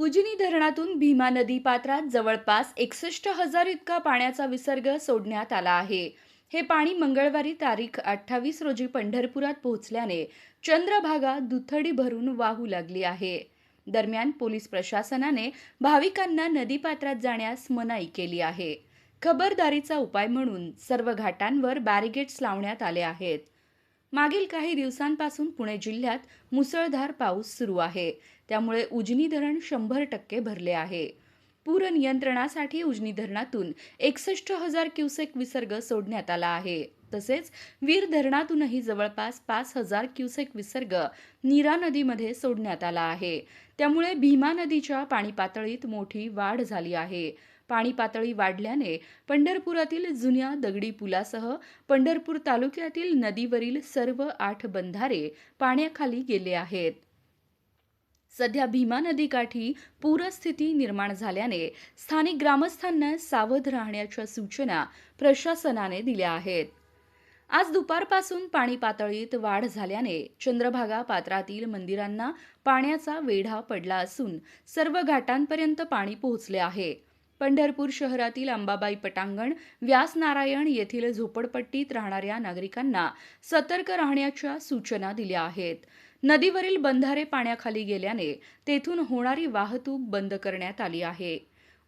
उजनी धरणातून भीमा नदी पात्रात जवळपास 61,000 इतका पाण्याचा विसर्ग सोडण्यात आला आहे. हे पाणी मंगळवारी तारीख 28 रोजी पंढरपुरात पोहोचल्याने चंद्रभागा दुथडी भरून वाहू लागली आहे. दरम्यान पोलीस प्रशासनाने भाविकांना नदीपात्रात जाण्यास मनाई केली आहे. खबरदारीचा उपाय म्हणून सर्व घाटांवर बॅरिगेड्स लावण्यात आले आहेत. मागील काही दिवसांपासून पुणे जिल्ह्यात मुसळधार पाऊस सुरू आहे. त्यामुळे उजनी धरण 100% भरले आहे. पूर नियंत्रणासाठी उजनी धरणातून 61,000 क्युसेक विसर्ग सोडण्यात आला आहे. तसेच वीर धरणातूनही जवळपास 5,000 क्युसेक विसर्ग नीरा नदीमध्ये सोडण्यात आला आहे. त्यामुळे भीमा नदीच्या पाणी पातळीत मोठी वाढ झाली आहे. पाणी पातळी वाढल्याने पंढरपुरातील जुन्या दगडी पुलासह पंढरपूर तालुक्यातील नदीवरील सर्व 8 बंधारे पाण्याखाली गेले आहेत. सध्या भीमा नदीकाठी पूरस्थिती निर्माण झाल्याने स्थानिक ग्रामस्थांना सावध राहण्याच्या सूचना प्रशासनाने दिल्या आहेत. आज दुपारपासून पाणी पातळीत वाढ झाल्याने चंद्रभागा पात्रातील मंदिरांना पाण्याचा वेढा पडला असून सर्व घाटांपर्यंत पाणी पोहोचले आहे. पंढरपूर शहरातील अंबाबाई पटांगण, व्यासनारायण येथील झोपडपट्टीत राहणाऱ्या नागरिकांना सतर्क राहण्याच्या सूचना दिल्या आहेत. नदीवरील बंधारे पाण्याखाली गेल्याने तेथून होणारी वाहतूक बंद करण्यात आली आहे.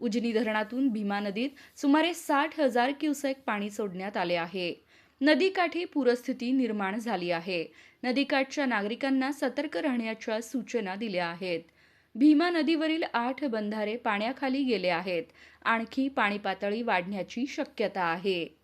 उजनी धरणातून भीमा नदीत सुमारे 60,000 क्युसेक पाणी सोडण्यात आले आहे. नदीकाठी पूरस्थिती निर्माण झाली आहे. नदीकाठच्या नागरिकांना सतर्क राहण्याच्या सूचना दिल्या आहेत. भीमा नदीवरील 8 बंधारे पाण्याखाली गेले आहेत. आणखी पाणी पातळी वाढण्याची शक्यता आहे.